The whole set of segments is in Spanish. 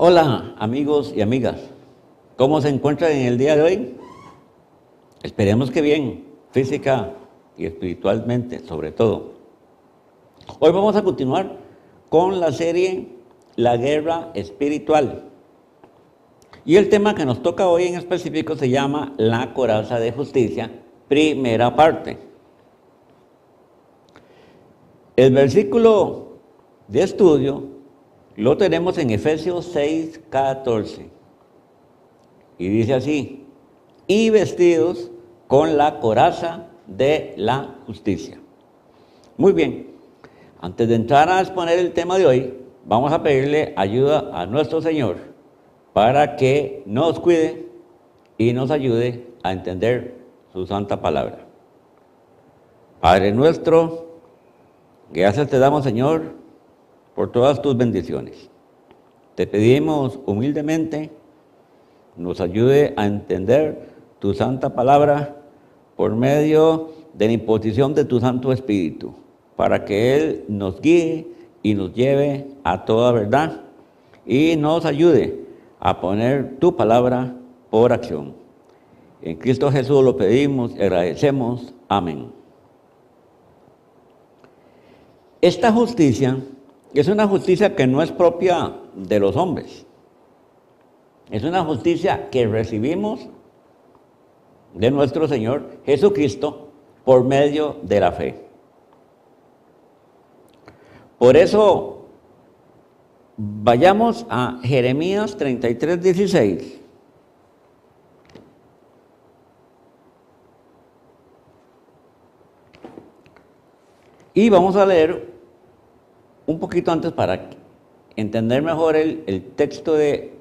Hola amigos y amigas, ¿cómo se encuentran en el día de hoy? Esperemos que bien, física y espiritualmente sobre todo. Hoy vamos a continuar con la serie La Guerra Espiritual. Y el tema que nos toca hoy en específico se llama La Coraza de Justicia, primera parte. El versículo de estudio lo tenemos en Efesios 6:14 y dice así: y vestidos con la coraza de la justicia. Muy bien, antes de entrar a exponer el tema de hoy, vamos a pedirle ayuda a nuestro Señor para que nos cuide y nos ayude a entender su santa palabra. Padre nuestro, gracias te damos, Señor, por todas tus bendiciones. Te pedimos humildemente nos ayude a entender tu santa palabra por medio de la imposición de tu Santo Espíritu, para que Él nos guíe y nos lleve a toda verdad y nos ayude a poner tu palabra por acción. En Cristo Jesús lo pedimos y agradecemos. Amén. Esta justicia es una justicia que no es propia de los hombres. Es una justicia que recibimos de nuestro Señor Jesucristo por medio de la fe. Por eso, vayamos a Jeremías 33:16. Y vamos a leer un poquito antes para entender mejor el texto de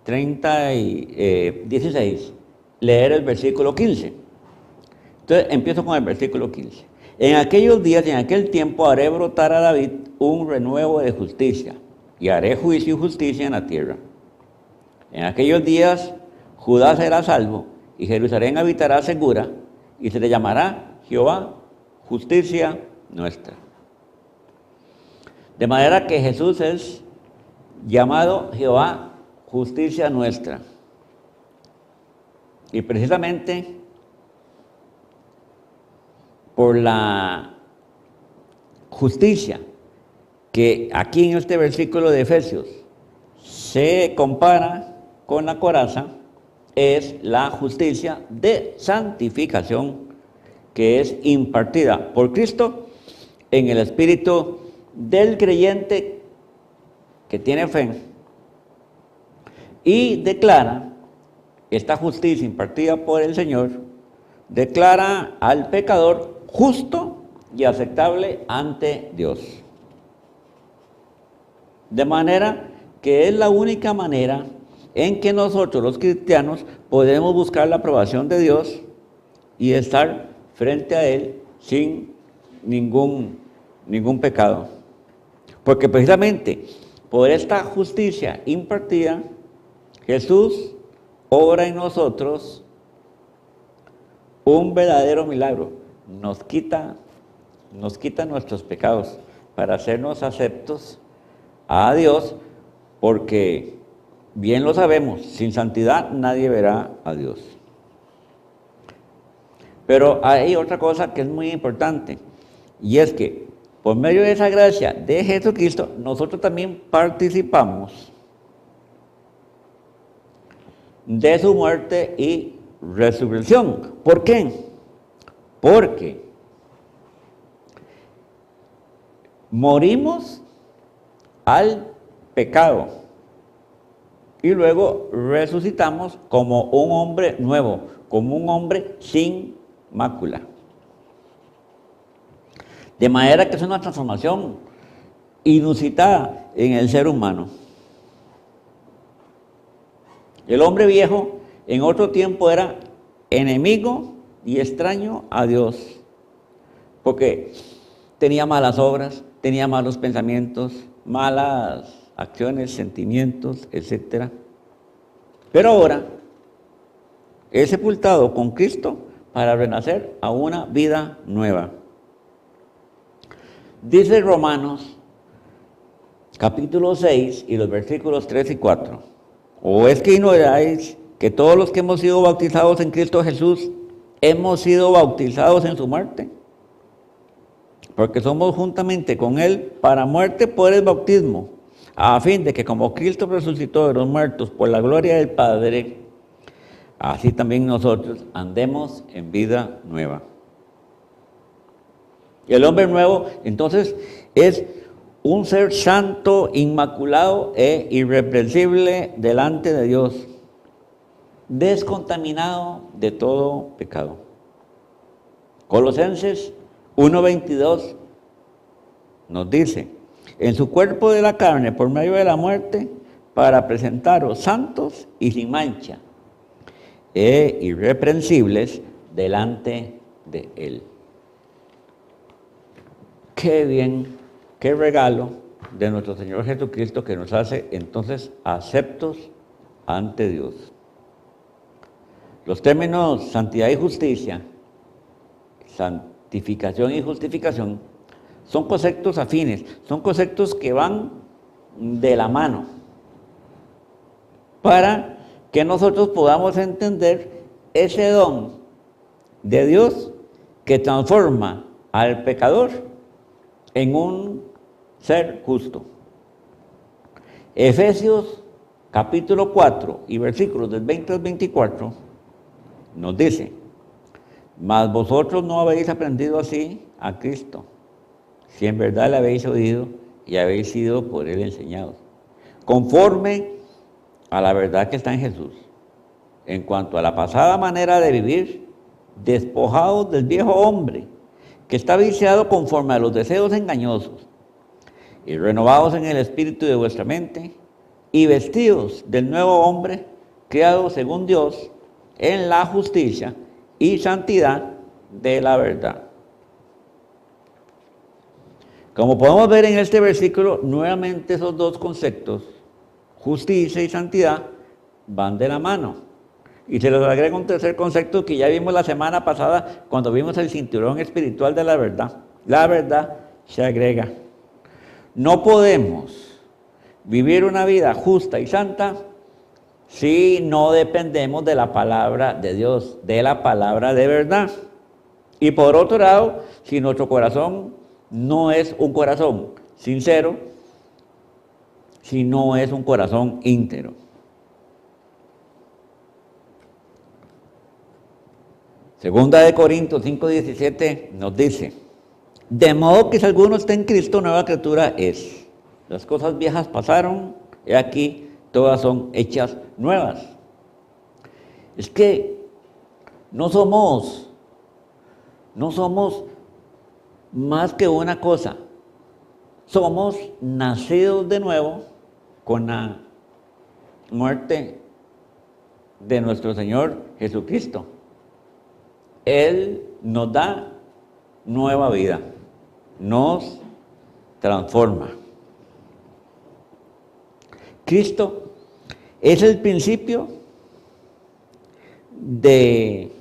16, leer el versículo 15. Entonces empiezo con el versículo 15. En aquellos días y en aquel tiempo haré brotar a David un renuevo de justicia, y haré juicio y justicia en la tierra. En aquellos días Judá será salvo, y Jerusalén habitará segura, y se le llamará Jehová, justicia nuestra. De manera que Jesús es llamado Jehová, justicia nuestra. Y precisamente por la justicia que aquí en este versículo de Efesios se compara con la coraza, es la justicia de santificación que es impartida por Cristo en el espíritu del creyente que tiene fe y declara esta justicia impartida por el Señor, declara al pecador justo y aceptable ante Dios. De manera que es la única manera en que nosotros los cristianos podemos buscar la aprobación de Dios y estar frente a Él sin ningún pecado. Porque precisamente por esta justicia impartida, Jesús obra en nosotros un verdadero milagro. Nos quita nuestros pecados para hacernos aceptos a Dios, porque bien lo sabemos, sin santidad nadie verá a Dios. Pero hay otra cosa que es muy importante, y es que por medio de esa gracia de Jesucristo, nosotros también participamos de su muerte y resurrección. ¿Por qué? Porque morimos al pecado y luego resucitamos como un hombre nuevo, como un hombre sin mácula. De manera que es una transformación inusitada en el ser humano. El hombre viejo en otro tiempo era enemigo y extraño a Dios, porque tenía malas obras, tenía malos pensamientos, malas acciones, sentimientos, etc. Pero ahora es sepultado con Cristo para renacer a una vida nueva. Dice Romanos capítulo 6 y los versículos 3 y 4. ¿O es que ignoráis que todos los que hemos sido bautizados en Cristo Jesús, hemos sido bautizados en su muerte? Porque somos juntamente con Él para muerte por el bautismo, a fin de que como Cristo resucitó de los muertos por la gloria del Padre, así también nosotros andemos en vida nueva. El hombre nuevo, entonces, es un ser santo, inmaculado e irreprensible delante de Dios, descontaminado de todo pecado. Colosenses 1:22 nos dice: en su cuerpo de la carne, por medio de la muerte, para presentaros santos y sin mancha e irreprensibles delante de Él. Qué bien, qué regalo de nuestro Señor Jesucristo, que nos hace entonces aceptos ante Dios. Los términos santidad y justicia, santificación y justificación, son conceptos afines, son conceptos que van de la mano, para que nosotros podamos entender ese don de Dios que transforma al pecador en un ser justo. Efesios capítulo 4 y versículos del 20 al 24 nos dice: mas vosotros no habéis aprendido así a Cristo, si en verdad le habéis oído y habéis sido por Él enseñados, conforme a la verdad que está en Jesús, en cuanto a la pasada manera de vivir, despojados del viejo hombre, que está viciado conforme a los deseos engañosos, y renovados en el espíritu de vuestra mente, y vestidos del nuevo hombre, creado según Dios, en la justicia y santidad de la verdad. Como podemos ver en este versículo, nuevamente esos dos conceptos, justicia y santidad, van de la mano. Y se les agrega un tercer concepto que ya vimos la semana pasada cuando vimos el cinturón espiritual de la verdad. La verdad se agrega. No podemos vivir una vida justa y santa si no dependemos de la palabra de Dios, de la palabra de verdad. Y por otro lado, si nuestro corazón no es un corazón sincero, si no es un corazón íntegro. Segunda de Corintios 5:17 nos dice: de modo que si alguno está en Cristo, nueva criatura es. Las cosas viejas pasaron, y aquí todas son hechas nuevas. Es que no somos más que una cosa. Somos nacidos de nuevo con la muerte de nuestro Señor Jesucristo. Él nos da nueva vida, nos transforma. Cristo es el principio de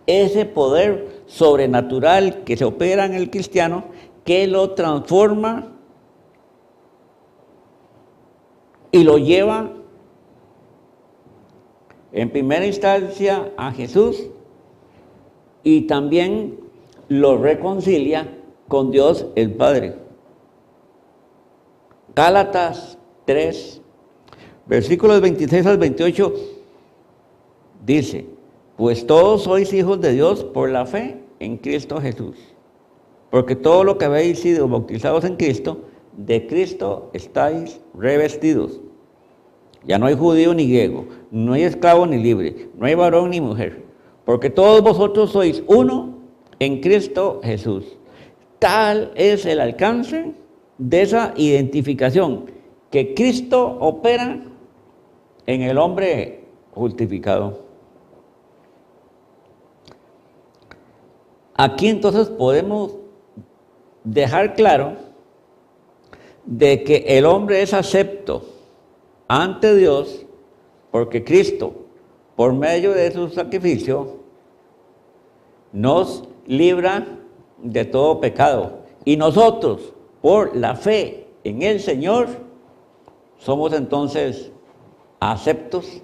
ese poder sobrenatural que se opera en el cristiano, que lo transforma y lo lleva en primera instancia a Jesús, y también lo reconcilia con Dios el Padre. Gálatas 3, versículos 26 al 28 dice: pues todos sois hijos de Dios por la fe en Cristo Jesús, porque todo lo que habéis sido bautizados en Cristo, de Cristo estáis revestidos. Ya no hay judío ni griego, no hay esclavo ni libre, no hay varón ni mujer, porque todos vosotros sois uno en Cristo Jesús. Tal es el alcance de esa identificación que Cristo opera en el hombre justificado. Aquí entonces podemos dejar claro de que el hombre es acepto ante Dios porque Cristo, por medio de su sacrificio, nos libra de todo pecado. Y nosotros, por la fe en el Señor, somos entonces aceptos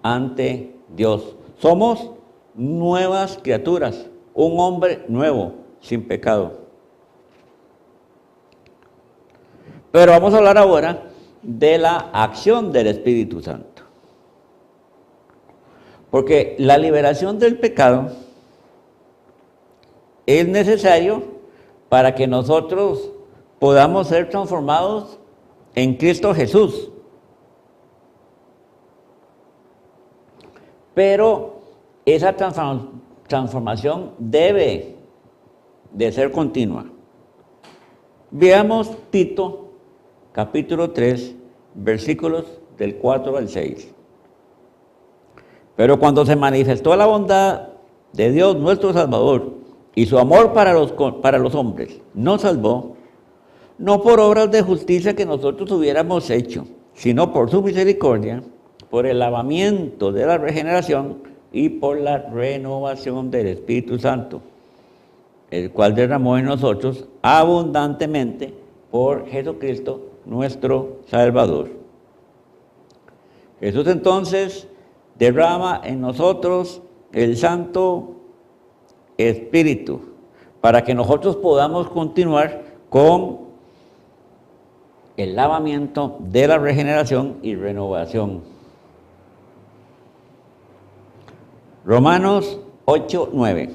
ante Dios. Somos nuevas criaturas, un hombre nuevo, sin pecado. Pero vamos a hablar ahora de la acción del Espíritu Santo. Porque la liberación del pecado es necesario para que nosotros podamos ser transformados en Cristo Jesús. Pero esa transformación debe de ser continua. Veamos Tito, capítulo 3, versículos del 4 al 6. Pero cuando se manifestó la bondad de Dios nuestro Salvador y su amor para los hombres, nos salvó, no por obras de justicia que nosotros hubiéramos hecho, sino por su misericordia, por el lavamiento de la regeneración y por la renovación del Espíritu Santo, el cual derramó en nosotros abundantemente por Jesucristo nuestro Salvador. Jesús entonces derrama en nosotros el Santo Espíritu para que nosotros podamos continuar con el lavamiento de la regeneración y renovación. Romanos 8, 9.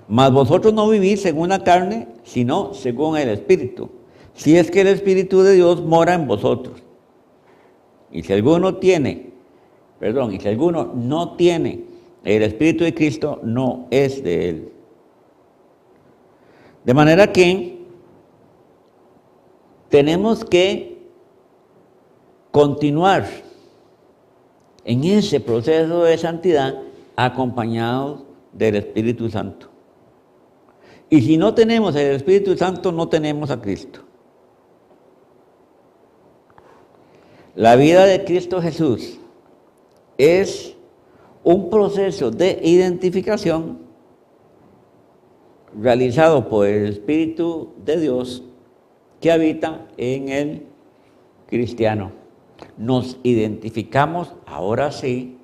Mas vosotros no vivís según la carne, sino según el Espíritu, si es que el Espíritu de Dios mora en vosotros. Y si alguno no tiene el Espíritu de Cristo, no es de él. De manera que tenemos que continuar en ese proceso de santidad acompañados del Espíritu Santo. Y si no tenemos el Espíritu Santo, no tenemos a Cristo. La vida de Cristo Jesús es un proceso de identificación realizado por el Espíritu de Dios que habita en el cristiano. Nos identificamos ahora sí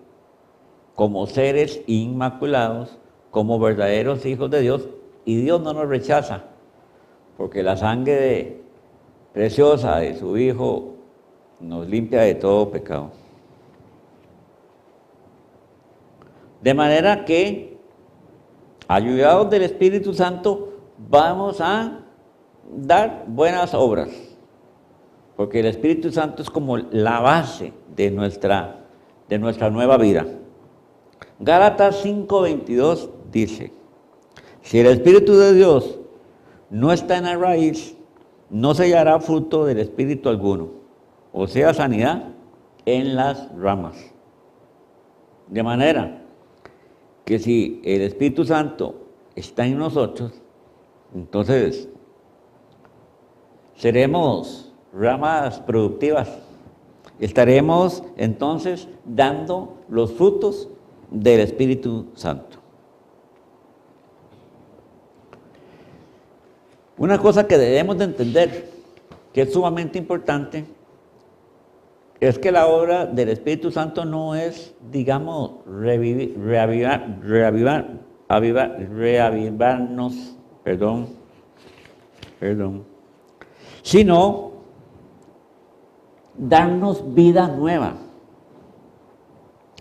como seres inmaculados, como verdaderos hijos de Dios, y Dios no nos rechaza, porque la sangre preciosa de su Hijo nos limpia de todo pecado. De manera que, ayudados del Espíritu Santo, vamos a dar buenas obras, porque el Espíritu Santo es como la base de nuestra nueva vida. Gálatas 5:22 dice: si el Espíritu de Dios no está en la raíz, no se hallará fruto del Espíritu alguno, o sea, sanidad en las ramas. De manera que si el Espíritu Santo está en nosotros, entonces seremos ramas productivas. Estaremos entonces dando los frutos del Espíritu Santo. Una cosa que debemos de entender, que es sumamente importante, es que la obra del Espíritu Santo no es, digamos, reavivarnos, sino darnos vida nueva.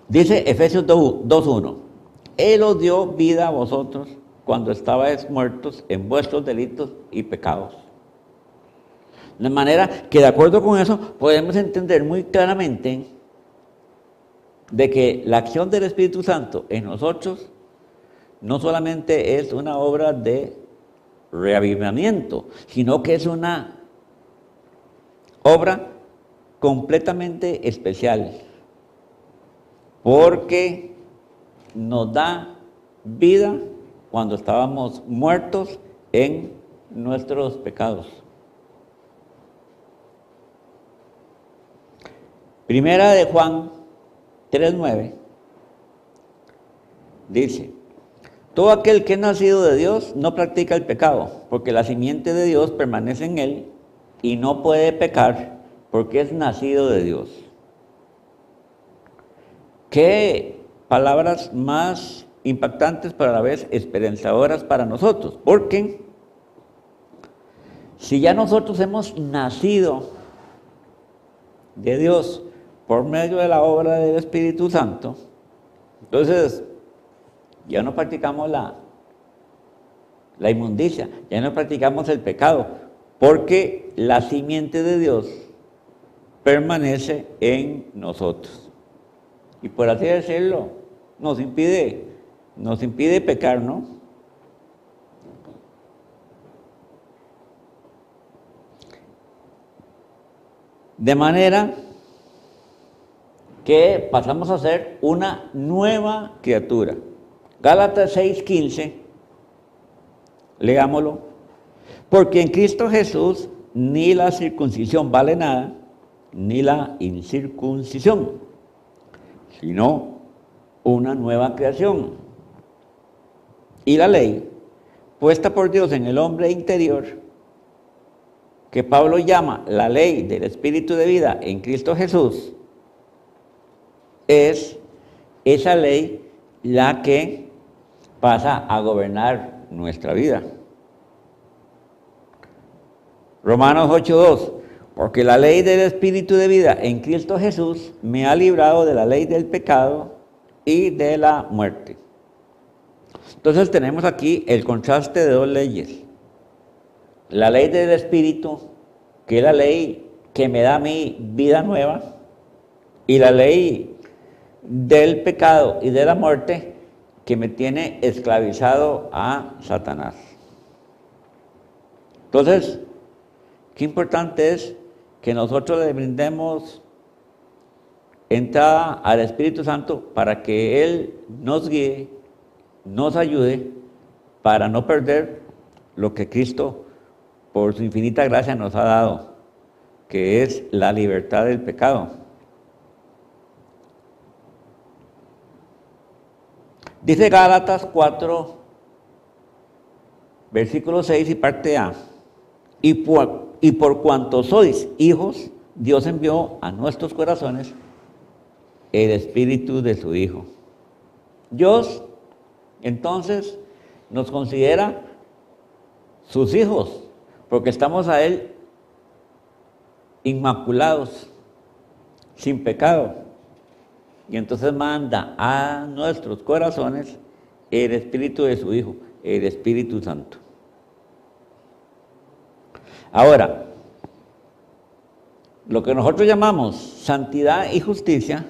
Dice Efesios 2:1, Él os dio vida a vosotros cuando estabais muertos en vuestros delitos y pecados. De manera que, de acuerdo con eso, podemos entender muy claramente de que la acción del Espíritu Santo en nosotros no solamente es una obra de reavivamiento, sino que es una obra completamente especial, porque nos da vida cuando estábamos muertos en nuestros pecados. Primera de Juan 3:9 dice: todo aquel que es nacido de Dios no practica el pecado, porque la simiente de Dios permanece en él y no puede pecar porque es nacido de Dios. ¿Qué palabras más impactantes, pero a la vez esperanzadoras para nosotros? Porque si ya nosotros hemos nacido de Dios por medio de la obra del Espíritu Santo, entonces ya no practicamos la inmundicia, ya no practicamos el pecado, porque la simiente de Dios permanece en nosotros. Y por así decirlo, nos impide pecar, ¿no? De manera que pasamos a ser una nueva criatura. Gálatas 6:15, leámoslo. Porque en Cristo Jesús ni la circuncisión vale nada, ni la incircuncisión, sino una nueva creación. Y la ley, puesta por Dios en el hombre interior, que Pablo llama la ley del Espíritu de vida en Cristo Jesús, es esa ley la que pasa a gobernar nuestra vida. Romanos 8:2, porque la ley del Espíritu de vida en Cristo Jesús me ha librado de la ley del pecado y de la muerte. Entonces tenemos aquí el contraste de dos leyes. La ley del Espíritu, que es la ley que me da a mí vida nueva, y la ley del pecado y de la muerte, que me tiene esclavizado a Satanás. Entonces, qué importante es que nosotros le brindemos entrada al Espíritu Santo para que Él nos guíe, nos ayude para no perder lo que Cristo, por su infinita gracia, nos ha dado, que es la libertad del pecado. Dice Gálatas 4, versículo 6 y parte A. Y por cuanto sois hijos, Dios envió a nuestros corazones el Espíritu de su Hijo. Dios, entonces, nos considera sus hijos, porque estamos a Él inmaculados, sin pecado. Y entonces manda a nuestros corazones el Espíritu de su Hijo, el Espíritu Santo. Ahora, lo que nosotros llamamos santidad y justicia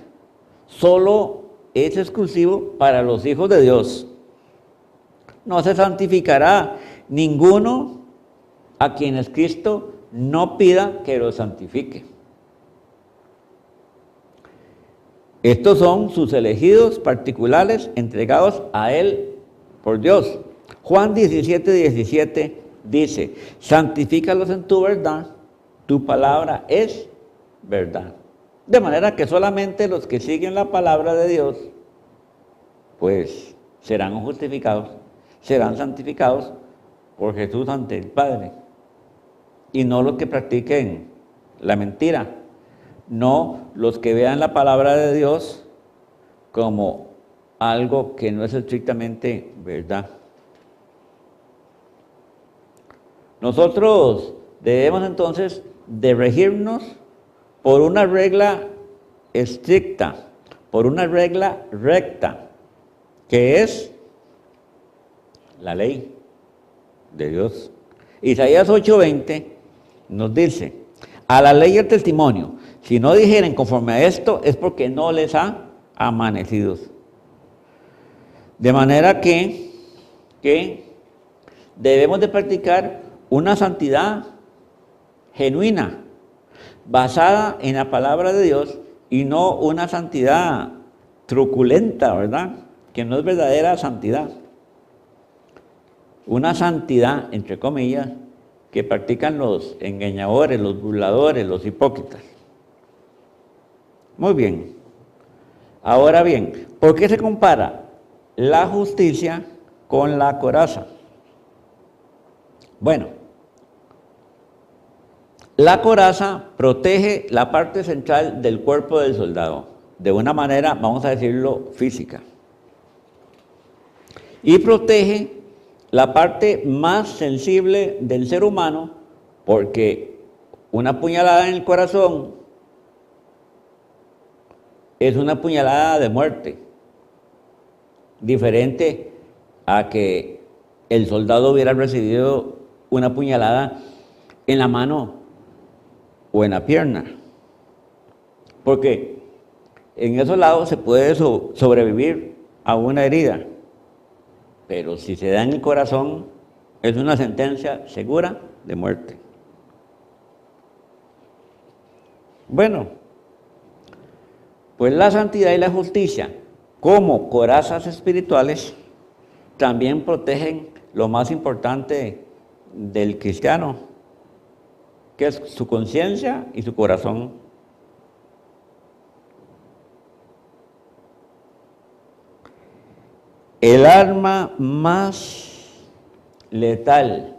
solo es exclusivo para los hijos de Dios. No se santificará ninguno a quienes Cristo no pida que lo santifique. Estos son sus elegidos particulares entregados a Él por Dios. Juan 17:17 dice, santifícalos en tu verdad, tu palabra es verdad. De manera que solamente los que siguen la palabra de Dios, pues serán justificados, serán santificados por Jesús ante el Padre. Y no los que practiquen la mentira, no los que vean la palabra de Dios como algo que no es estrictamente verdad. Nosotros debemos entonces de regirnos por una regla estricta, por una regla recta, que es la ley de Dios. Isaías 8:20 nos dice, a la ley y el testimonio, si no dijeren conforme a esto, es porque no les ha amanecido. De manera que debemos de practicar una santidad genuina, basada en la palabra de Dios, y no una santidad truculenta, ¿verdad? Que no es verdadera santidad. Una santidad, entre comillas, que practican los engañadores, los burladores, los hipócritas. Muy bien. Ahora bien, ¿por qué se compara la justicia con la coraza? Bueno, La coraza protege la parte central del cuerpo del soldado, de una manera, vamos a decirlo, física. Y protege la parte más sensible del ser humano, porque una puñalada en el corazón es una puñalada de muerte, diferente a que el soldado hubiera recibido una puñalada en la mano o en la pierna, porque en esos lados se puede sobrevivir a una herida, pero si se da en el corazón es una sentencia segura de muerte. Bueno, pues la santidad y la justicia, como corazas espirituales, también protegen lo más importante del cristiano, que es su conciencia y su corazón. El arma más letal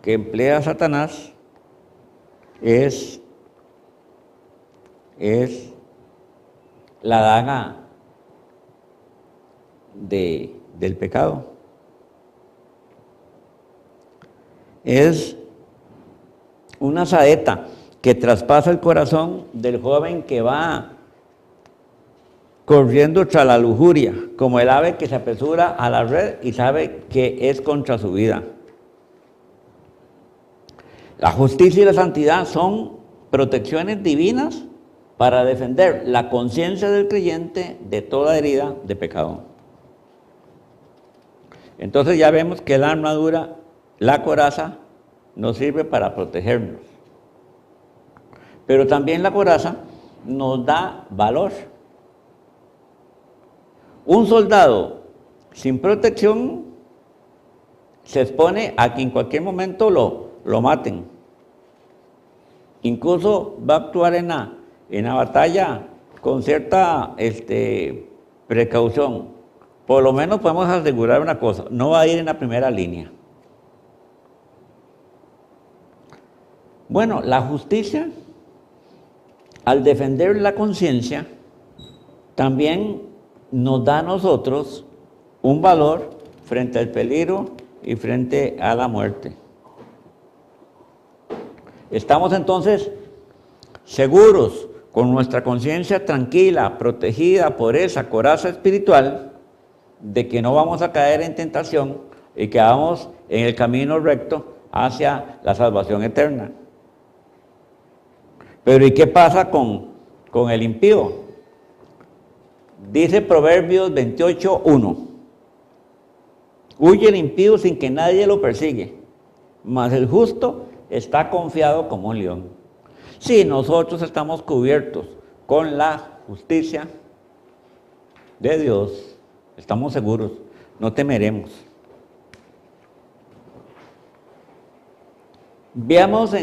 que emplea Satanás es la daga del pecado. Es una saeta que traspasa el corazón del joven que va corriendo tras la lujuria, como el ave que se apresura a la red y sabe que es contra su vida. La justicia y la santidad son protecciones divinas para defender la conciencia del creyente de toda herida de pecado. Entonces ya vemos que la armadura, la coraza, nos sirve para protegernos. Pero también la coraza nos da valor. Un soldado sin protección se expone a que en cualquier momento lo maten. Incluso va a actuar en la batalla con cierta precaución. Por lo menos podemos asegurar una cosa, no va a ir en la primera línea. Bueno, la justicia, al defender la conciencia, también nos da a nosotros un valor frente al peligro y frente a la muerte. Estamos entonces seguros, con nuestra conciencia tranquila, protegida por esa coraza espiritual, de que no vamos a caer en tentación y que vamos en el camino recto hacia la salvación eterna. Pero ¿y qué pasa con el impío? Dice Proverbios 28:1. Huye el impío sin que nadie lo persigue, mas el justo está confiado como un león. Si nosotros estamos cubiertos con la justicia de Dios, estamos seguros, no temeremos. Veamos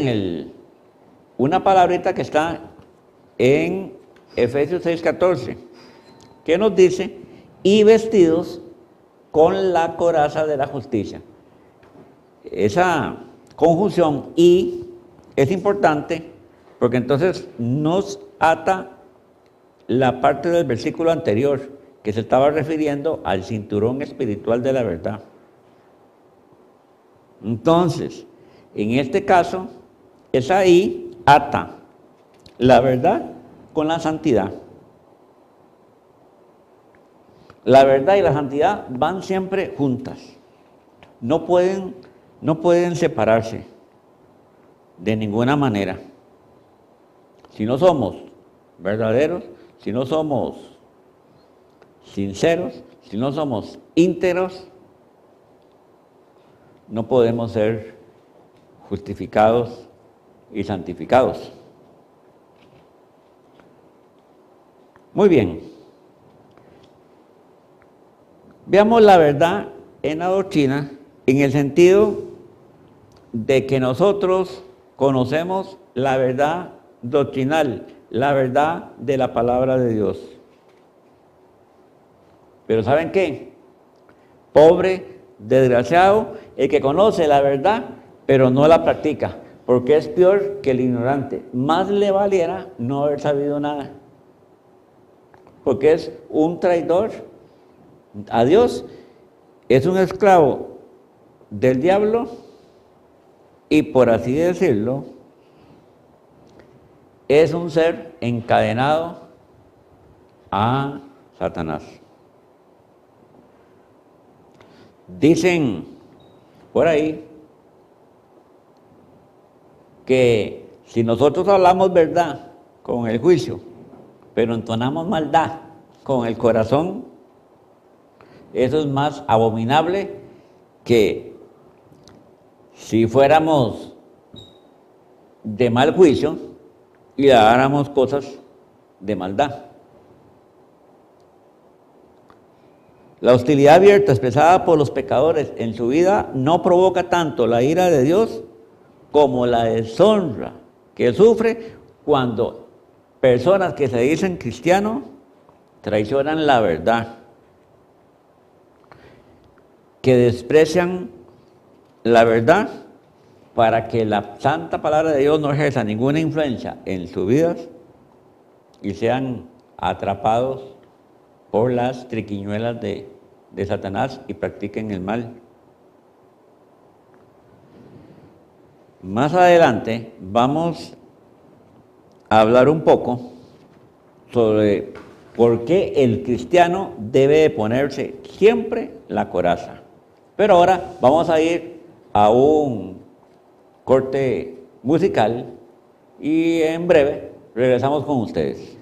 una palabrita que está en Efesios 6:14, que nos dice, y vestidos con la coraza de la justicia. Esa conjunción y es importante porque entonces nos ata la parte del versículo anterior que se estaba refiriendo al cinturón espiritual de la verdad. Entonces, en este caso, es ahí ata la verdad con la santidad. La verdad y la santidad van siempre juntas. No pueden separarse de ninguna manera. Si no somos verdaderos, si no somos sinceros, si no somos íntegros, no podemos ser justificados y santificados. Muy bien. Veamos la verdad en la doctrina en el sentido de que nosotros conocemos la verdad doctrinal, la verdad de la palabra de Dios. Pero ¿saben qué? Pobre, desgraciado, el que conoce la verdad, pero no la practica. porque es peor que el ignorante. Más le valiera no haber sabido nada, porque es un traidor a Dios, es un esclavo del diablo y, por así decirlo, es un ser encadenado a Satanás. Dicen por ahí que si nosotros hablamos verdad con el juicio, pero entonamos maldad con el corazón, eso es más abominable que si fuéramos de mal juicio y hagáramos cosas de maldad. La hostilidad abierta expresada por los pecadores en su vida no provoca tanto la ira de Dios como la deshonra que sufre cuando personas que se dicen cristianos traicionan la verdad, que desprecian la verdad para que la santa palabra de Dios no ejerza ninguna influencia en sus vidas y sean atrapados por las triquiñuelas de Satanás y practiquen el mal. Más adelante vamos a hablar un poco sobre por qué el cristiano debe de ponerse siempre la coraza. Pero ahora vamos a ir a un corte musical y en breve regresamos con ustedes.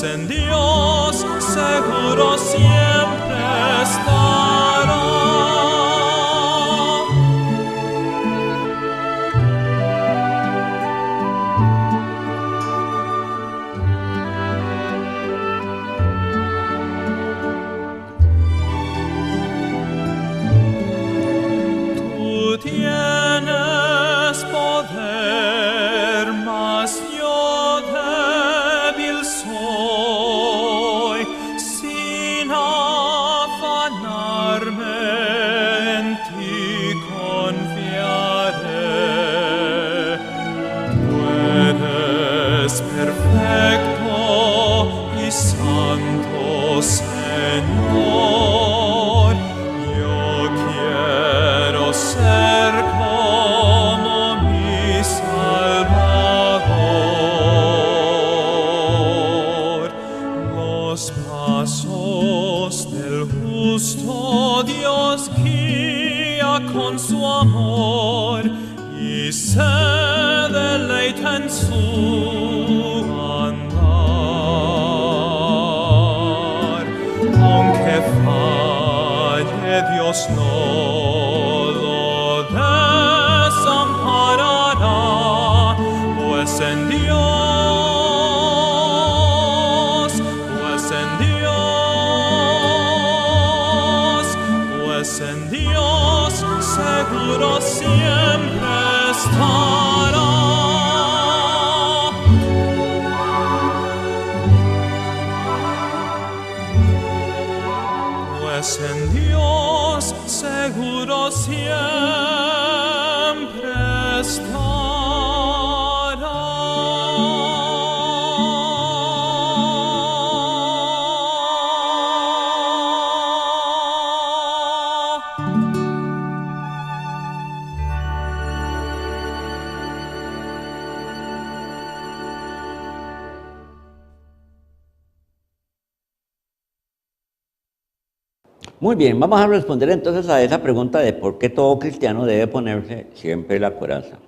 En Dios seguro siempre estará. Tú tienes poder, mas yo débil soy. Sin afanarme en ti confiaré. Tú eres perfecto y santo, Señor. Yo quiero ser como mi Salvador. Los pasos del justo Dios guía con su amor y se deleita en su andar. Aunque falle, Dios no lo desamparará, pues en Dios seguro siempre bastará. Pues en Dios seguro siempre estará. Muy bien, vamos a responder entonces a esa pregunta de por qué todo cristiano debe ponerse siempre la coraza.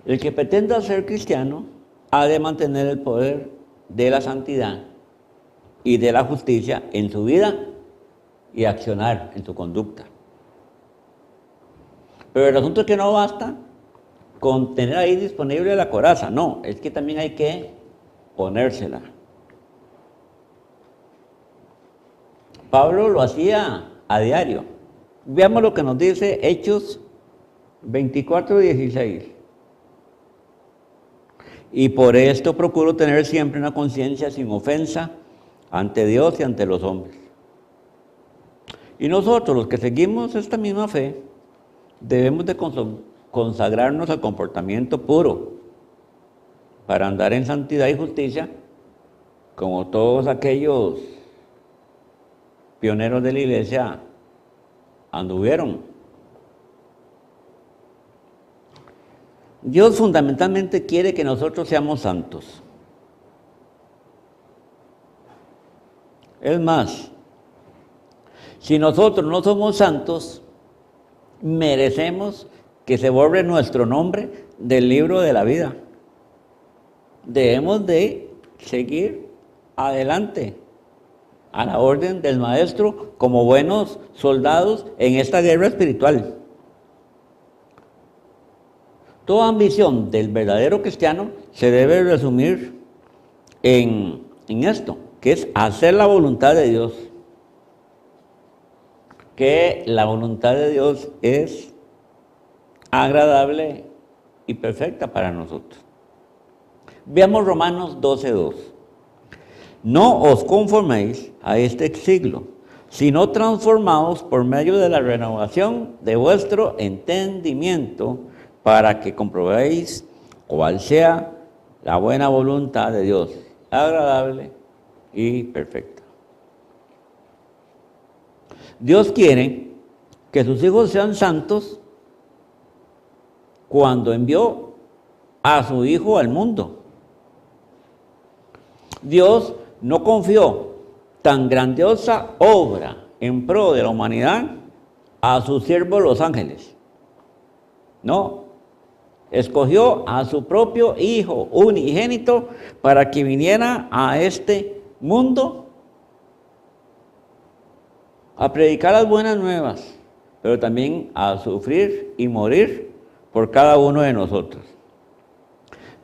El que pretenda ser cristiano ha de mantener el poder de la santidad y de la justicia en su vida y accionar en su conducta. Pero el asunto es que no basta con tener ahí disponible la coraza, no, es que también hay que ponérsela. Pablo lo hacía a diario. Veamos lo que nos dice Hechos 24:16. Y por esto procuro tener siempre una conciencia sin ofensa ante Dios y ante los hombres. Y nosotros, los que seguimos esta misma fe, debemos de consagrarnos al comportamiento puro para andar en santidad y justicia, como todos aquellos pioneros de la iglesia anduvieron. Dios fundamentalmente quiere que nosotros seamos santos. Es más, si nosotros no somos santos, merecemos que se borre nuestro nombre del libro de la vida. Debemos de seguir adelante a la orden del Maestro como buenos soldados en esta guerra espiritual. Toda ambición del verdadero cristiano se debe resumir en esto, que es hacer la voluntad de Dios. Que la voluntad de Dios es agradable y perfecta para nosotros. Veamos Romanos 12:2. No os conforméis a este siglo, sino transformaos por medio de la renovación de vuestro entendimiento, para que comprobéis cuál sea la buena voluntad de Dios, agradable y perfecta. Dios quiere que sus hijos sean santos cuando envió a su Hijo al mundo. Dios no confió tan grandiosa obra en pro de la humanidad a sus siervos los ángeles. No, escogió a su propio Hijo unigénito para que viniera a este mundo a predicar las buenas nuevas, pero también a sufrir y morir por cada uno de nosotros.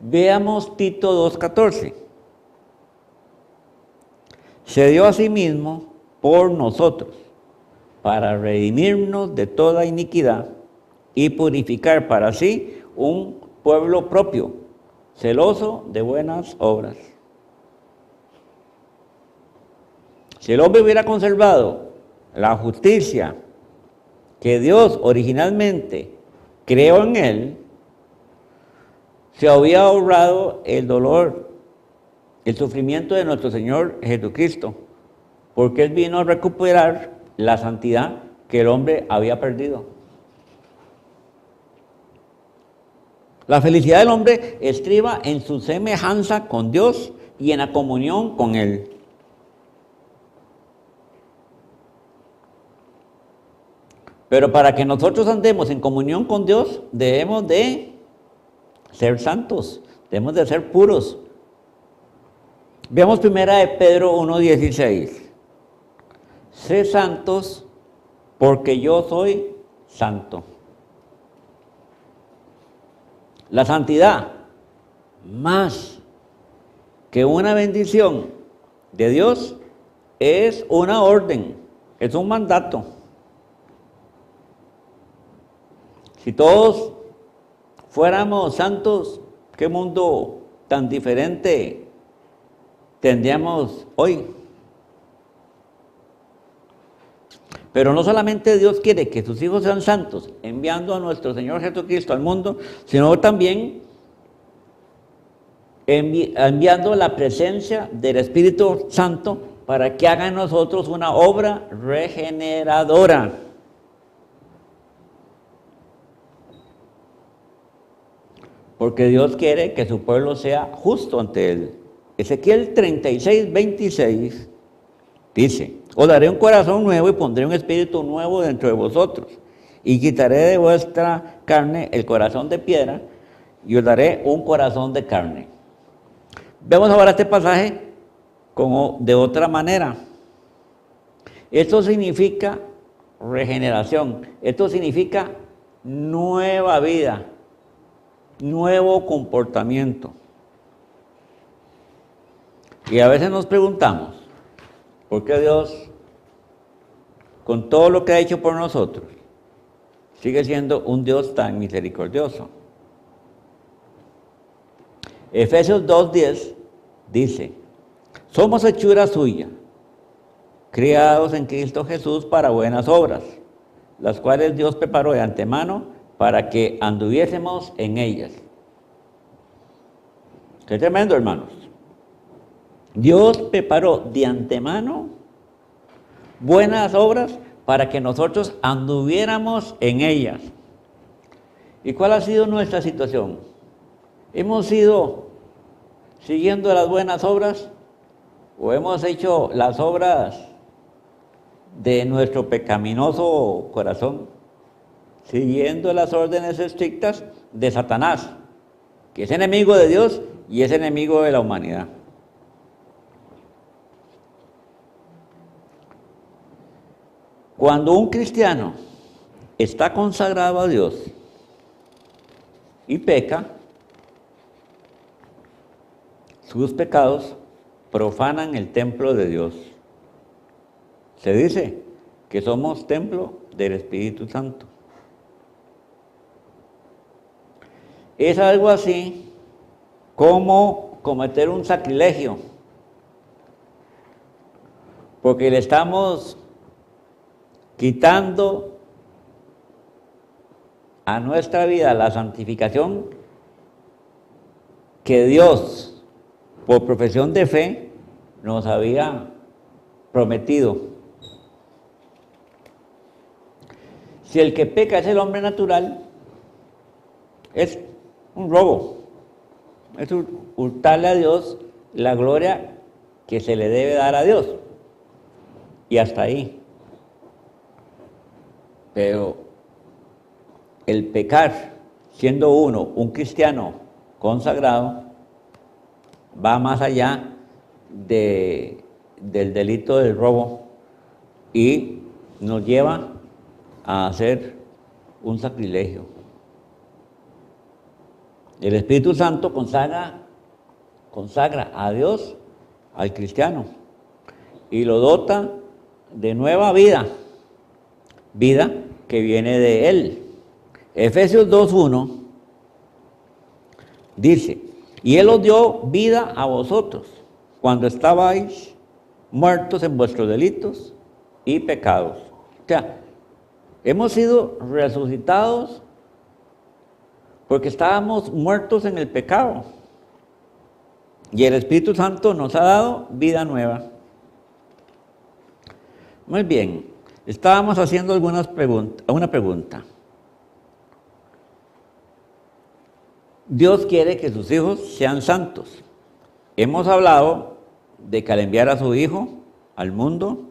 Veamos Tito 2:14. Se dio a sí mismo por nosotros, para redimirnos de toda iniquidad y purificar para sí un pueblo propio, celoso de buenas obras. Si el hombre hubiera conservado la justicia que Dios originalmente creó en él, se había ahorrado el dolor, el sufrimiento de nuestro Señor Jesucristo, porque Él vino a recuperar la santidad que el hombre había perdido. La felicidad del hombre estriba en su semejanza con Dios y en la comunión con Él. Pero para que nosotros andemos en comunión con Dios, debemos de ser santos, debemos de ser puros. Veamos primera de Pedro 1:16. Sé santos porque yo soy santo. La santidad, más que una bendición de Dios, es una orden, es un mandato. Si todos fuéramos santos, ¿qué mundo tan diferente tendríamos hoy? Pero no solamente Dios quiere que sus hijos sean santos, enviando a nuestro Señor Jesucristo al mundo, sino también enviando la presencia del Espíritu Santo para que haga en nosotros una obra regeneradora. Porque Dios quiere que su pueblo sea justo ante Él. Ezequiel 36, 26 dice: os daré un corazón nuevo y pondré un espíritu nuevo dentro de vosotros. Y quitaré de vuestra carne el corazón de piedra y os daré un corazón de carne. Vemos ahora este pasaje como de otra manera. Esto significa regeneración. Esto significa nueva vida, nuevo comportamiento. Y a veces nos preguntamos, ¿por qué Dios, con todo lo que ha hecho por nosotros, sigue siendo un Dios tan misericordioso? Efesios 2:10 dice: somos hechura suya, criados en Cristo Jesús para buenas obras, las cuales Dios preparó de antemano para que anduviésemos en ellas. Qué tremendo, hermanos. Dios preparó de antemano buenas obras para que nosotros anduviéramos en ellas. ¿Y cuál ha sido nuestra situación? ¿Hemos ido siguiendo las buenas obras o hemos hecho las obras de nuestro pecaminoso corazón, siguiendo las órdenes estrictas de Satanás, que es enemigo de Dios y es enemigo de la humanidad? Cuando un cristiano está consagrado a Dios y peca, sus pecados profanan el templo de Dios. Se dice que somos templo del Espíritu Santo. Es algo así como cometer un sacrilegio, porque le estamos quitando a nuestra vida la santificación que Dios, por profesión de fe, nos había prometido. Si el que peca es el hombre natural, es un robo, es hurtarle a Dios la gloria que se le debe dar a Dios, y hasta ahí. Pero el pecar, siendo uno un cristiano consagrado, va más allá del delito del robo y nos lleva a hacer un sacrilegio. El Espíritu Santo consagra a Dios al cristiano y lo dota de nueva vida, vida que viene de Él. Efesios 2:1 dice: y Él os dio vida a vosotros cuando estabais muertos en vuestros delitos y pecados. O sea, hemos sido resucitados porque estábamos muertos en el pecado. Y el Espíritu Santo nos ha dado vida nueva. Muy bien, estábamos haciendo una pregunta. Dios quiere que sus hijos sean santos. Hemos hablado de que al enviar a su Hijo al mundo,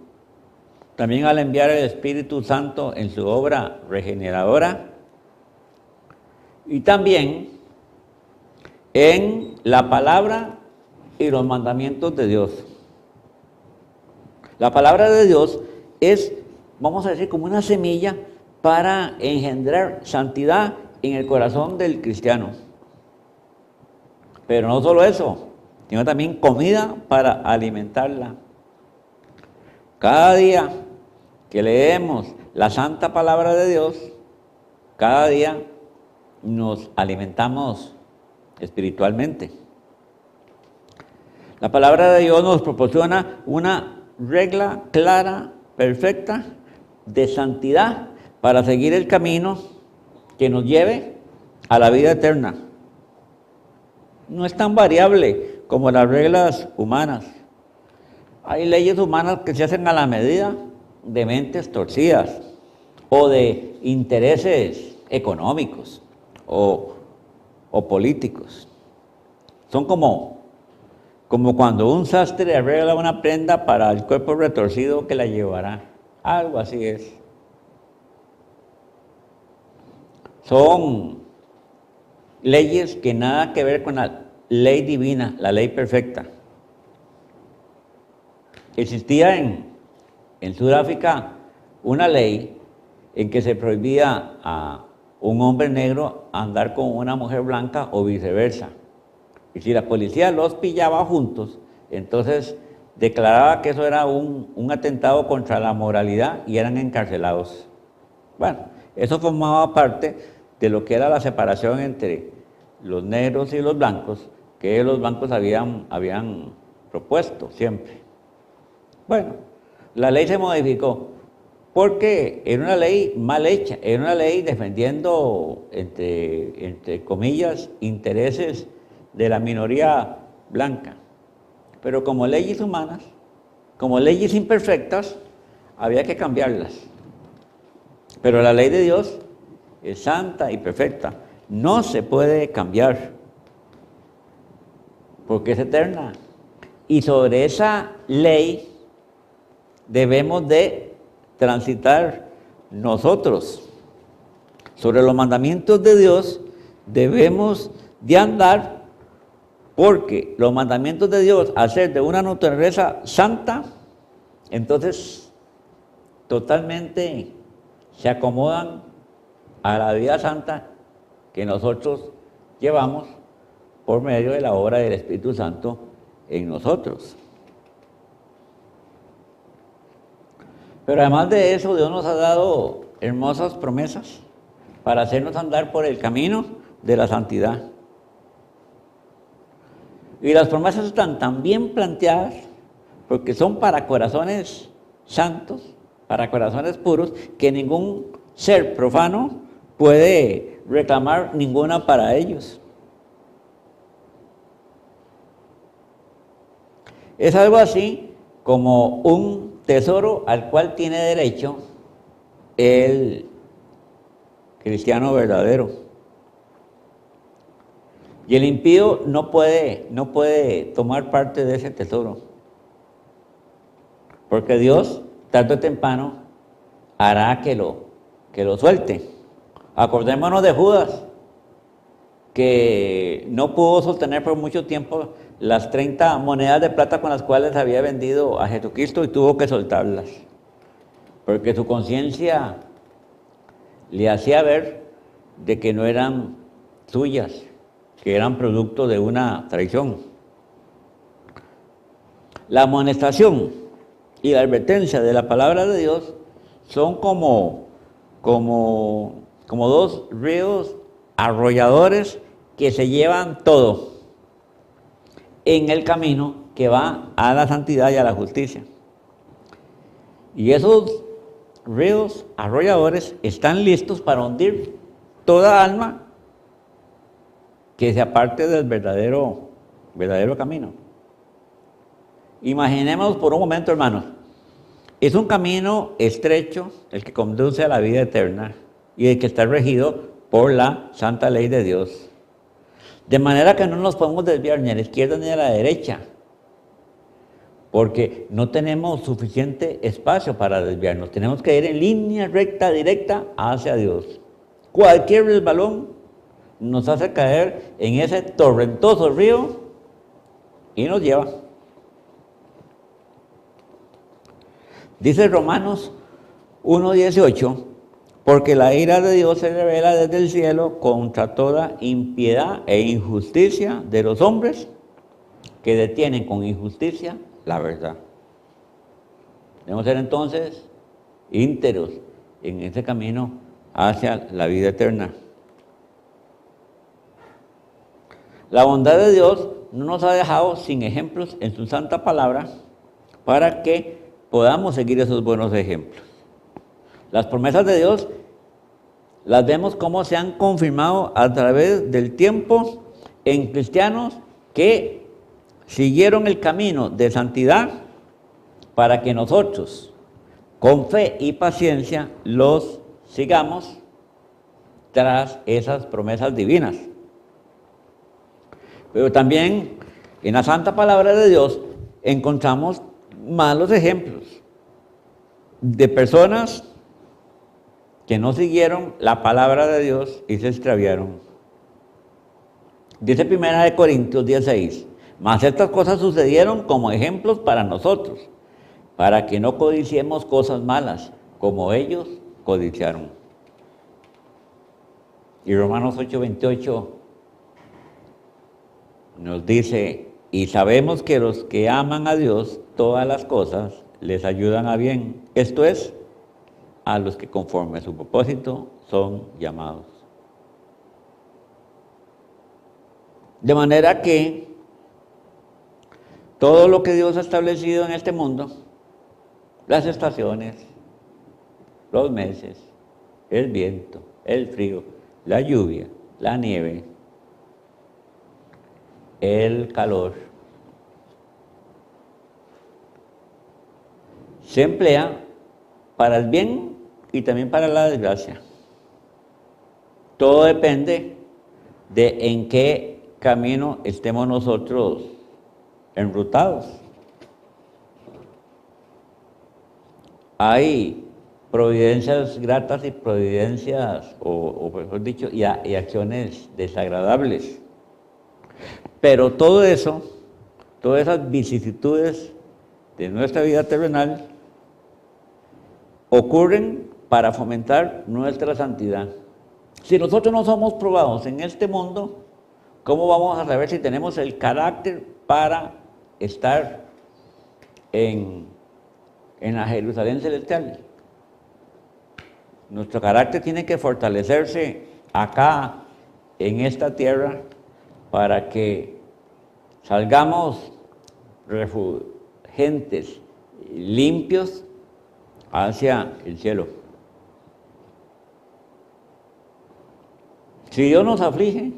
también al enviar el Espíritu Santo en su obra regeneradora, y también en la palabra y los mandamientos de Dios. La palabra de Dios es, vamos a decir, como una semilla para engendrar santidad en el corazón del cristiano. Pero no solo eso, sino también comida para alimentarla. Cada día que leemos la santa palabra de Dios, cada día nos alimentamos espiritualmente. La palabra de Dios nos proporciona una regla clara, perfecta, de santidad para seguir el camino que nos lleve a la vida eterna. No es tan variable como las reglas humanas. Hay leyes humanas que se hacen a la medida de mentes torcidas o de intereses económicos o políticos. Son como cuando un sastre arregla una prenda para el cuerpo retorcido que la llevará. Algo así es. Son leyes que nada que ver con la ley divina, la ley perfecta. Existía en Sudáfrica una ley en que se prohibía a un hombre negro andar con una mujer blanca o viceversa. Y si la policía los pillaba juntos, entonces declaraba que eso era un atentado contra la moralidad y eran encarcelados. Bueno, eso formaba parte de lo que era la separación entre los negros y los blancos, que los blancos habían propuesto siempre. Bueno, la ley se modificó porque era una ley mal hecha, era una ley defendiendo, entre comillas, intereses de la minoría blanca. Pero como leyes humanas, como leyes imperfectas, había que cambiarlas. Pero la ley de Dios es santa y perfecta. No se puede cambiar porque es eterna. Y sobre esa ley debemos de transitar nosotros. Sobre los mandamientos de Dios debemos de andar, porque los mandamientos de Dios, al ser de una naturaleza santa, entonces totalmente se acomodan a la vida santa que nosotros llevamos por medio de la obra del Espíritu Santo en nosotros. Pero además de eso, Dios nos ha dado hermosas promesas para hacernos andar por el camino de la santidad. Y las promesas están tan bien planteadas porque son para corazones santos, para corazones puros, que ningún ser profano puede reclamar ninguna para ellos. Es algo así como un tesoro al cual tiene derecho el cristiano verdadero. Y el impío no puede tomar parte de ese tesoro. Porque Dios, tarde o temprano, hará que lo suelte. Acordémonos de Judas, que no pudo sostener por mucho tiempo las 30 monedas de plata con las cuales había vendido a Jesucristo y tuvo que soltarlas. Porque su conciencia le hacía ver de que no eran suyas, que eran producto de una traición. La amonestación y la advertencia de la palabra de Dios son como dos ríos arrolladores que se llevan todo en el camino que va a la santidad y a la justicia. Y esos ríos arrolladores están listos para hundir toda alma que se aparte del verdadero camino. Imaginemos por un momento, hermanos, es un camino estrecho el que conduce a la vida eterna y el que está regido por la santa ley de Dios. De manera que no nos podemos desviar ni a la izquierda ni a la derecha, porque no tenemos suficiente espacio para desviarnos. Tenemos que ir en línea recta, directa hacia Dios. Cualquier resbalón nos hace caer en ese torrentoso río y nos lleva. Dice Romanos 1:18, porque la ira de Dios se revela desde el cielo contra toda impiedad e injusticia de los hombres que detienen con injusticia la verdad. Debemos ser entonces íntegros en ese camino hacia la vida eterna. La bondad de Dios no nos ha dejado sin ejemplos en su santa palabra para que podamos seguir esos buenos ejemplos. Las promesas de Dios las vemos cómo se han confirmado a través del tiempo en cristianos que siguieron el camino de santidad para que nosotros, con fe y paciencia, los sigamos tras esas promesas divinas. Pero también en la santa palabra de Dios encontramos malos ejemplos de personas que no siguieron la palabra de Dios y se extraviaron. Dice 1 Corintios 16, mas estas cosas sucedieron como ejemplos para nosotros, para que no codiciemos cosas malas, como ellos codiciaron. Y Romanos 8:28 nos dice, y sabemos que los que aman a Dios, todas las cosas les ayudan a bien. Esto es, a los que conforme a su propósito son llamados. De manera que todo lo que Dios ha establecido en este mundo, las estaciones, los meses, el viento, el frío, la lluvia, la nieve, el calor, se emplea para el bien y también para la desgracia. Todo depende de en qué camino estemos nosotros enrutados. Hay providencias gratas y providencias, o mejor dicho, y acciones desagradables. Pero todo eso, todas esas vicisitudes de nuestra vida terrenal, ocurren para fomentar nuestra santidad. Si nosotros no somos probados en este mundo, ¿cómo vamos a saber si tenemos el carácter para estar en la Jerusalén celestial? Nuestro carácter tiene que fortalecerse acá, en esta tierra, para que salgamos refulgentes, limpios, hacia el cielo. Si Dios nos aflige,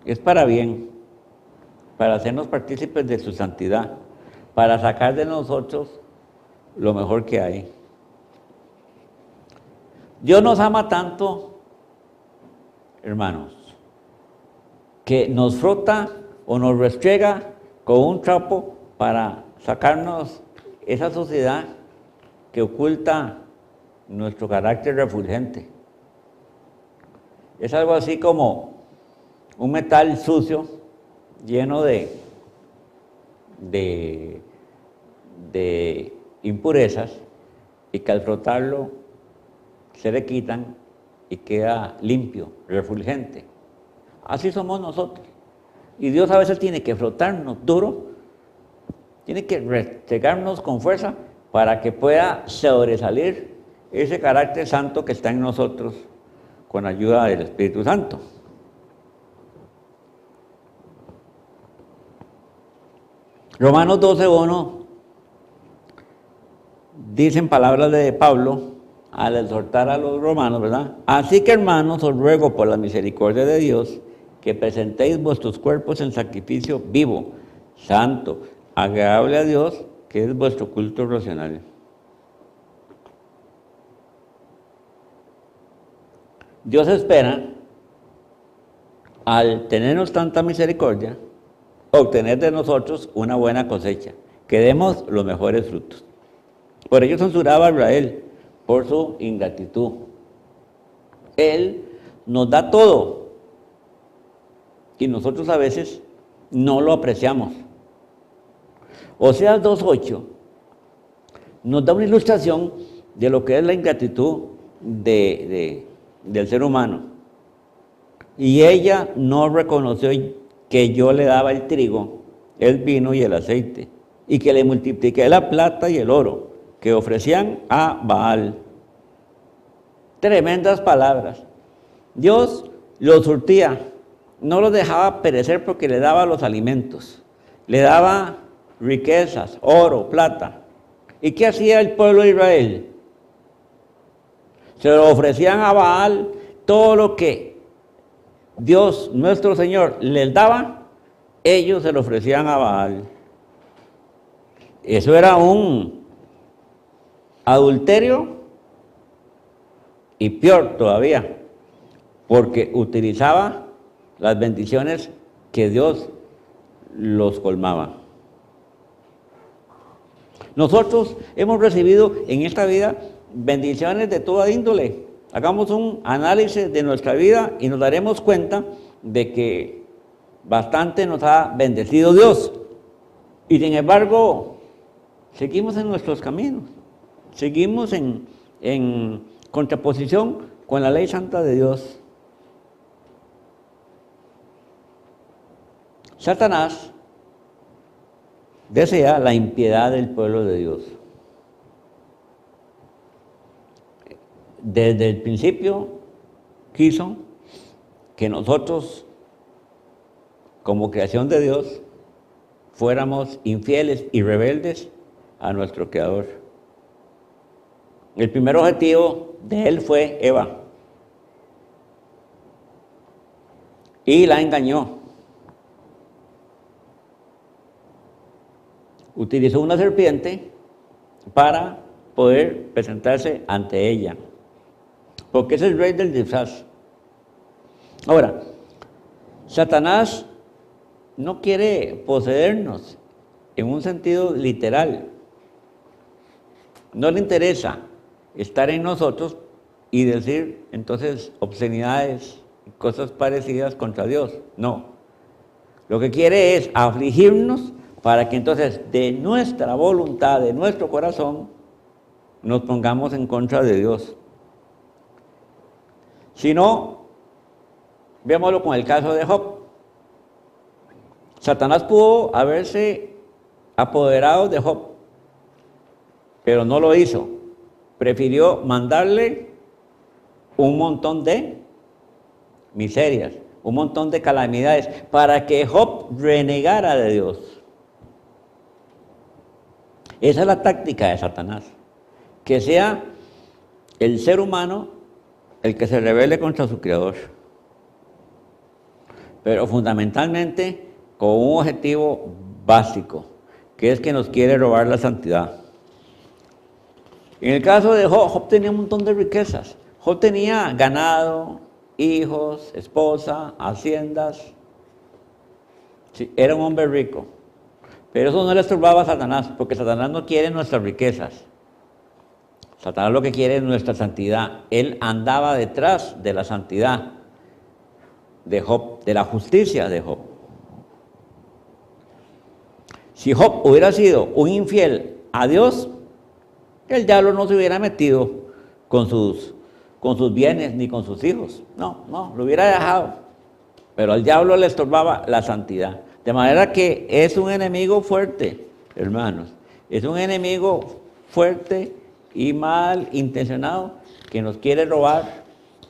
es para bien, para hacernos partícipes de su santidad, para sacar de nosotros lo mejor que hay. Dios nos ama tanto, hermanos, que nos frota o nos restriega con un trapo para sacarnos esa suciedad que oculta nuestro carácter refulgente. Es algo así como un metal sucio, lleno de impurezas, y que al frotarlo se le quitan y queda limpio, refulgente. Así somos nosotros. Y Dios a veces tiene que frotarnos duro, tiene que restregarnos con fuerza para que pueda sobresalir ese carácter santo que está en nosotros con ayuda del Espíritu Santo. Romanos 12:1 dicen palabras de Pablo al exhortar a los romanos, ¿verdad? Así que, hermanos, os ruego por la misericordia de Dios que presentéis vuestros cuerpos en sacrificio vivo, santo, agradable a Dios, que es vuestro culto racional. Dios espera, al tenernos tanta misericordia, obtener de nosotros una buena cosecha, que demos los mejores frutos. Por ello censuraba a Israel por su ingratitud. Él nos da todo y nosotros a veces no lo apreciamos. Oseas 2:8 nos da una ilustración de lo que es la ingratitud del ser humano. Y ella no reconoció que yo le daba el trigo, el vino y el aceite, y que le multipliqué la plata y el oro que ofrecían a Baal. Tremendas palabras. Dios los surtía, no los dejaba perecer porque le daba los alimentos, le daba riquezas, oro, plata. ¿Y qué hacía el pueblo de Israel? Se lo ofrecían a Baal, todo lo que Dios, nuestro Señor, les daba, ellos se lo ofrecían a Baal. Eso era un adulterio y peor todavía, porque utilizaba las bendiciones que Dios los colmaba. Nosotros hemos recibido en esta vida bendiciones de toda índole. Hagamos un análisis de nuestra vida y nos daremos cuenta de que bastante nos ha bendecido Dios. Y sin embargo, seguimos en nuestros caminos. Seguimos en contraposición con la ley santa de Dios. Satanás desea la impiedad del pueblo de Dios. Desde el principio quiso que nosotros, como creación de Dios, fuéramos infieles y rebeldes a nuestro Creador. El primer objetivo de él fue Eva. Y la engañó. Utilizó una serpiente para poder presentarse ante ella, porque es el rey del disfraz. Ahora, Satanás no quiere poseernos en un sentido literal. No le interesa estar en nosotros y decir entonces obscenidades y cosas parecidas contra Dios. No. Lo que quiere es afligirnos para que entonces de nuestra voluntad, de nuestro corazón, nos pongamos en contra de Dios. Si no, veámoslo con el caso de Job. Satanás pudo haberse apoderado de Job, pero no lo hizo. Prefirió mandarle un montón de miserias, un montón de calamidades, para que Job renegara de Dios. Esa es la táctica de Satanás, que sea el ser humano el que se rebele contra su Creador, pero fundamentalmente con un objetivo básico, que es que nos quiere robar la santidad. En el caso de Job, Job tenía un montón de riquezas. Job tenía ganado, hijos, esposa, haciendas. Sí, era un hombre rico. Pero eso no le estorbaba a Satanás, porque Satanás no quiere nuestras riquezas. Satanás lo que quiere es nuestra santidad. Él andaba detrás de la santidad de Job, de la justicia de Job. Si Job hubiera sido un infiel a Dios, el diablo no se hubiera metido con sus bienes ni con sus hijos. No, lo hubiera dejado. Pero al diablo le estorbaba la santidad. De manera que es un enemigo fuerte, hermanos. Es un enemigo fuerte y mal intencionado que nos quiere robar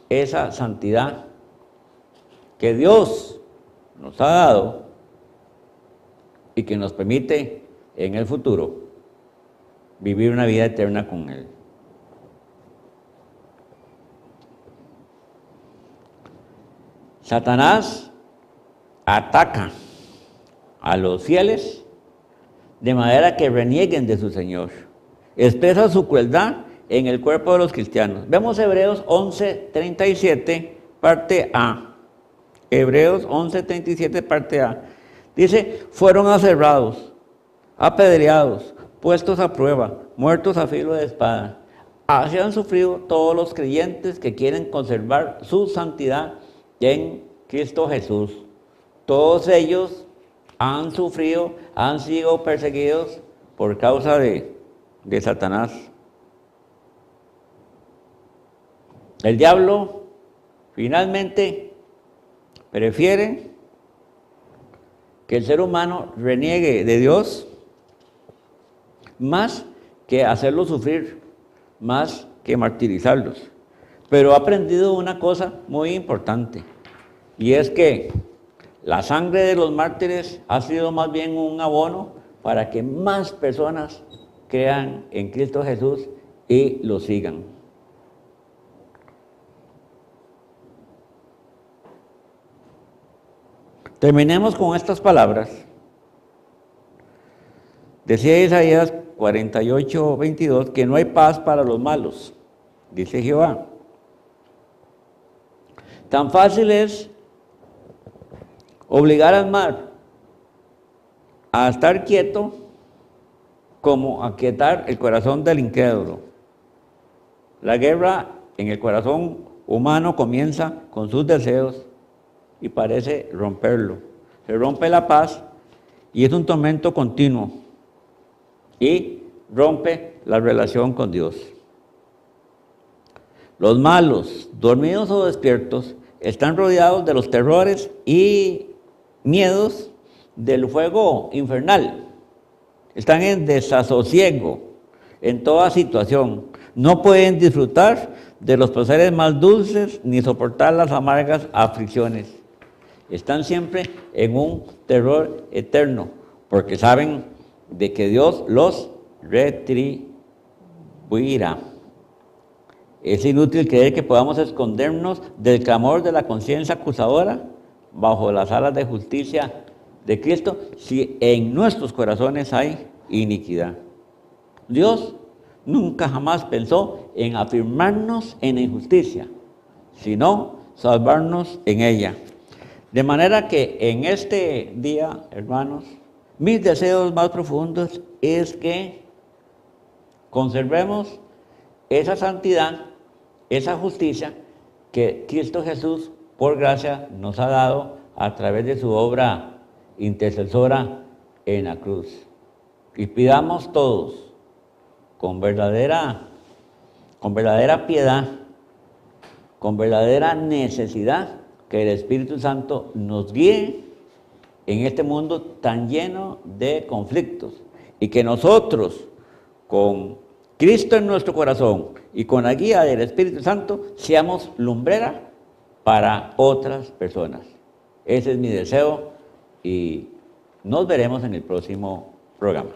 esa santidad que Dios nos ha dado y que nos permite en el futuro vivir una vida eterna con Él. Satanás ataca a los fieles de manera que renieguen de su Señor. Expresa su crueldad en el cuerpo de los cristianos. Vemos Hebreos 11:37, parte A. Hebreos 11:37, parte A. Dice, fueron aserrados, apedreados, puestos a prueba, muertos a filo de espada. Así han sufrido todos los creyentes que quieren conservar su santidad en Cristo Jesús. Todos ellos han sufrido, han sido perseguidos por causa de Satanás. El diablo finalmente prefiere que el ser humano reniegue de Dios más que hacerlo sufrir, más que martirizarlos. pero ha aprendido una cosa muy importante, y es que la sangre de los mártires ha sido más bien un abono para que más personas crean en Cristo Jesús y lo sigan. Terminemos con estas palabras. Decía Isaías 48:22 que no hay paz para los malos, dice Jehová. Tan fácil es obligar al mar a estar quieto como aquietar el corazón del incrédulo. La guerra en el corazón humano comienza con sus deseos y parece romperlo. Se rompe la paz y es un tormento continuo y rompe la relación con Dios. Los malos, dormidos o despiertos, están rodeados de los terrores y miedos del fuego infernal. Están en desasosiego en toda situación. No pueden disfrutar de los placeres más dulces ni soportar las amargas aflicciones. Están siempre en un terror eterno porque saben de que Dios los retribuirá. Es inútil creer que podamos escondernos del clamor de la conciencia acusadora bajo las alas de justicia de Cristo si en nuestros corazones hay iniquidad. Dios nunca jamás pensó en afirmarnos en la injusticia, sino salvarnos en ella. De manera que en este día, hermanos, mis deseos más profundos es que conservemos esa santidad, esa justicia que Cristo Jesús, por gracia, nos ha dado a través de su obra intercesora en la cruz. Y pidamos todos, con verdadera piedad, con verdadera necesidad, que el Espíritu Santo nos guíe en este mundo tan lleno de conflictos y que nosotros, con Cristo en nuestro corazón y con la guía del Espíritu Santo, seamos lumbrera para otras personas. Ese es mi deseo y nos veremos en el próximo programa.